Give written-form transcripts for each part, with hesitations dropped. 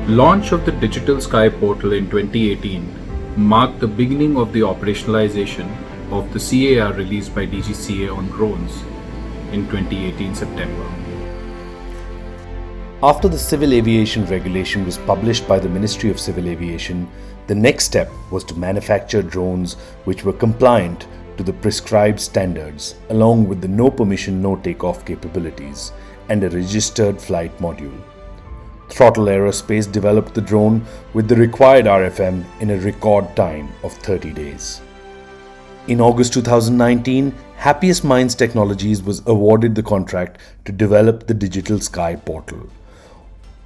Launch of the Digital Sky portal in 2018 marked the beginning of the operationalization of the CAR released by DGCA on drones in 2018 September. After the Civil Aviation Regulation was published by the Ministry of Civil Aviation, the next step was to manufacture drones which were compliant to the prescribed standards, along with the no permission, no takeoff capabilities and a registered flight module. Throttle Aerospace developed the drone with the required RFM in a record time of 30 days. In August 2019, Happiest Minds Technologies was awarded the contract to develop the Digital Sky portal.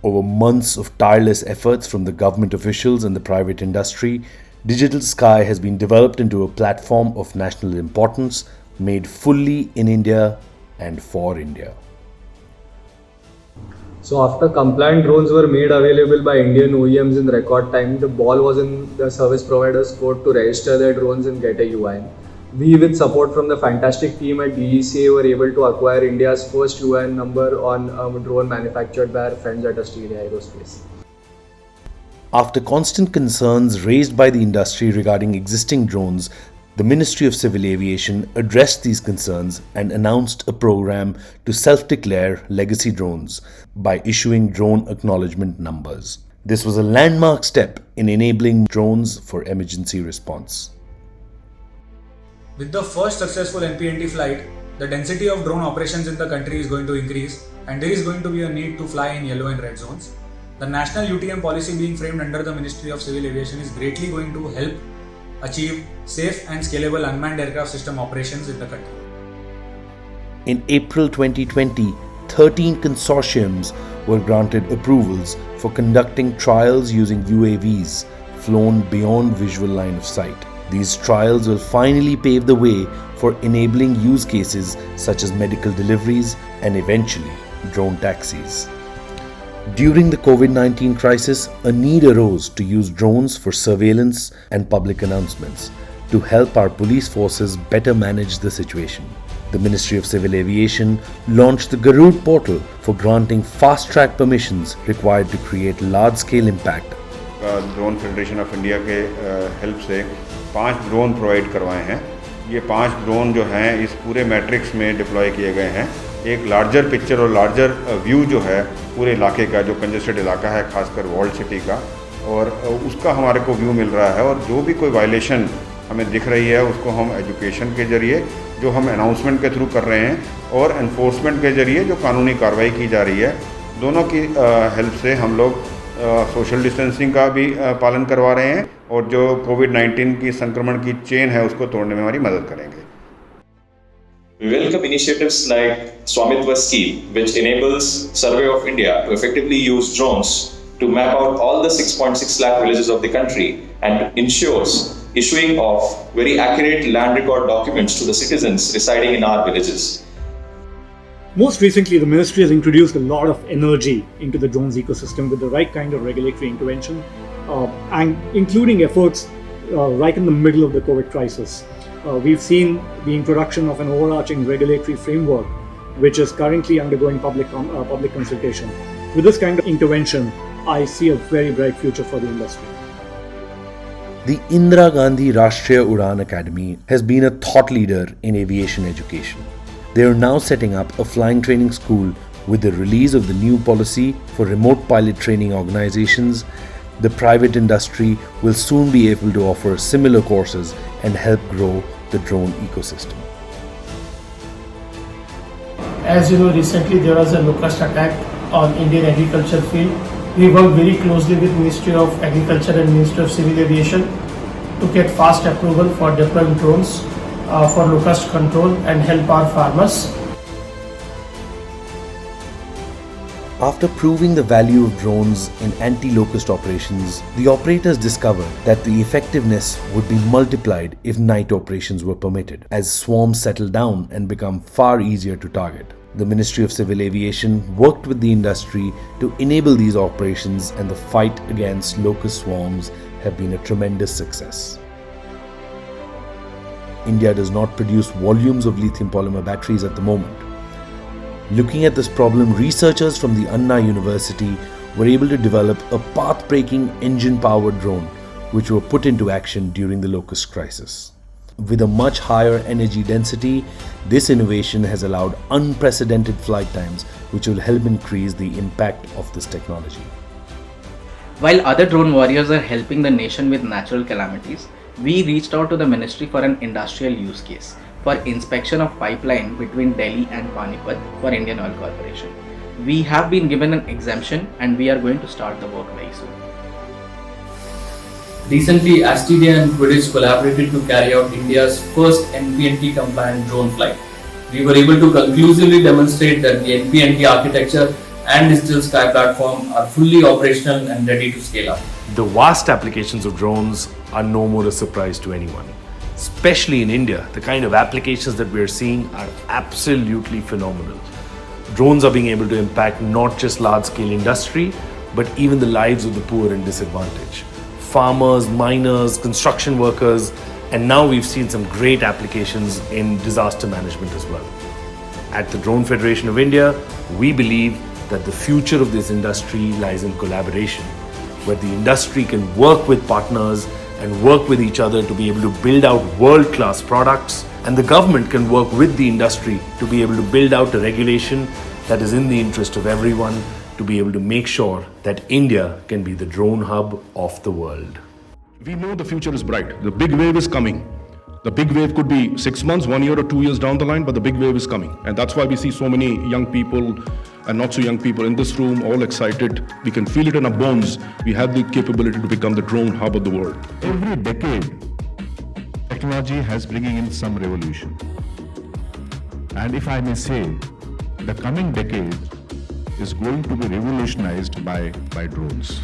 Over months of tireless efforts from the government officials and the private industry, Digital Sky has been developed into a platform of national importance, made fully in India and for India. So after compliant drones were made available by Indian OEMs in record time, the ball was in the service provider's court to register their drones and get a UIN. We, with support from the fantastic team at DGCA, were able to acquire India's first UIN number on a drone manufactured by our friends at Asteria Aerospace. After constant concerns raised by the industry regarding existing drones, the Ministry of Civil Aviation addressed these concerns and announced a program to self-declare legacy drones by issuing drone acknowledgement numbers. This was a landmark step in enabling drones for emergency response. With the first successful NPNT flight, the density of drone operations in the country is going to increase, and there is going to be a need to fly in yellow and red zones. The national UTM policy being framed under the Ministry of Civil Aviation is greatly going to help achieve safe and scalable unmanned aircraft system operations in the country. In April 2020, 13 consortiums were granted approvals for conducting trials using UAVs flown beyond visual line of sight. These trials will finally pave the way for enabling use cases such as medical deliveries and eventually drone taxis. During the COVID-19 crisis, a need arose to use drones for surveillance and public announcements to help our police forces better manage the situation. The Ministry of Civil Aviation launched the Garuda portal for granting fast-track permissions required to create large-scale impact. Drone federation of India के help से 5 drone provide करवाए हैं। ये 5 drone जो हैं इस पूरे matrix में डिप्लॉय किए गए हैं। एक लार्जर पिक्चर और लार्जर व्यू जो है पूरे इलाके का, जो कंजेस्टेड इलाका है खासकर वॉल्ड सिटी का, और उसका हमारे को व्यू मिल रहा है। और जो भी कोई वायलेशन हमें दिख रही है उसको हम एजुकेशन के ज़रिए, जो हम अनाउंसमेंट के थ्रू कर रहे हैं, और एनफोर्समेंट के ज़रिए जो कानूनी कार्रवाई की जा रही है, दोनों की हेल्प से हम लोग सोशल डिस्टेंसिंग का भी पालन करवा रहे हैं और जो कोविड-19 की संक्रमण की चेन है उसको तोड़ने में हमारी मदद करेंगे। We welcome initiatives like Swamitva scheme, which enables Survey of India to effectively use drones to map out all the 6.6 lakh villages of the country and ensures issuing of very accurate land record documents to the citizens residing in our villages. Most recently, the ministry has introduced a lot of energy into the drones ecosystem with the right kind of regulatory intervention and including efforts right in the middle of the COVID crisis. We've seen the introduction of an overarching regulatory framework which is currently undergoing public consultation. With this kind of intervention, I see a very bright future for the industry. The Indira Gandhi Rashtriya Udan Academy has been a thought leader in aviation education. They are now setting up a flying training school. With the release of the new policy for remote pilot training organizations, the private industry will soon be able to offer similar courses and help grow the drone ecosystem. As you know, recently there was a locust attack on Indian agriculture field. We work very closely with Ministry of Agriculture and Ministry of Civil Aviation to get fast approval for deploying drones for locust control and help our farmers. After proving the value of drones in anti-locust operations, the operators discovered that the effectiveness would be multiplied if night operations were permitted, as swarms settle down and become far easier to target. The Ministry of Civil Aviation worked with the industry to enable these operations, and the fight against locust swarms have been a tremendous success. India does not produce volumes of lithium polymer batteries at the moment. Looking at this problem, researchers from the Anna University were able to develop a path-breaking engine-powered drone which were put into action during the locust crisis. With a much higher energy density, this innovation has allowed unprecedented flight times which will help increase the impact of this technology. While other drone warriors are helping the nation with natural calamities, we reached out to the ministry for an industrial use case for inspection of pipeline between Delhi and Panipat for Indian Oil Corporation. We have been given an exemption and we are going to start the work very soon. Recently, Asteria and Quidditch collaborated to carry out India's first NPNT compliant drone flight. We were able to conclusively demonstrate that the NPNT architecture and digital sky platform are fully operational and ready to scale up. The vast applications of drones are no more a surprise to anyone. Especially in India, the kind of applications that we are seeing are absolutely phenomenal. Drones are being able to impact not just large-scale industry, but even the lives of the poor and disadvantaged. Farmers, miners, construction workers, and now we've seen some great applications in disaster management as well. At the Drone Federation of India, we believe that the future of this industry lies in collaboration, where the industry can work with partners and work with each other to be able to build out world-class products, and the government can work with the industry to be able to build out a regulation that is in the interest of everyone, to be able to make sure that India can be the drone hub of the world. We know the future is bright. The big wave is coming. The big wave could be 6 months, 1 year or 2 years down the line, but the big wave is coming. And that's why we see so many young people and not so young people in this room, all excited. We can feel it in our bones. We have the capability to become the drone hub of the world. Every decade, technology has bringing in some revolution. And if I may say, the coming decade is going to be revolutionized by drones.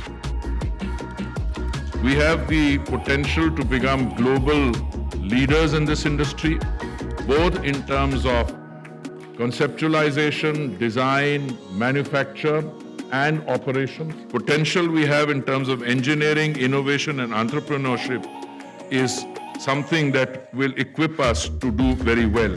We have the potential to become global leaders in this industry, both in terms of conceptualization, design, manufacture, and operations. Potential we have in terms of engineering, innovation, and entrepreneurship is something that will equip us to do very well.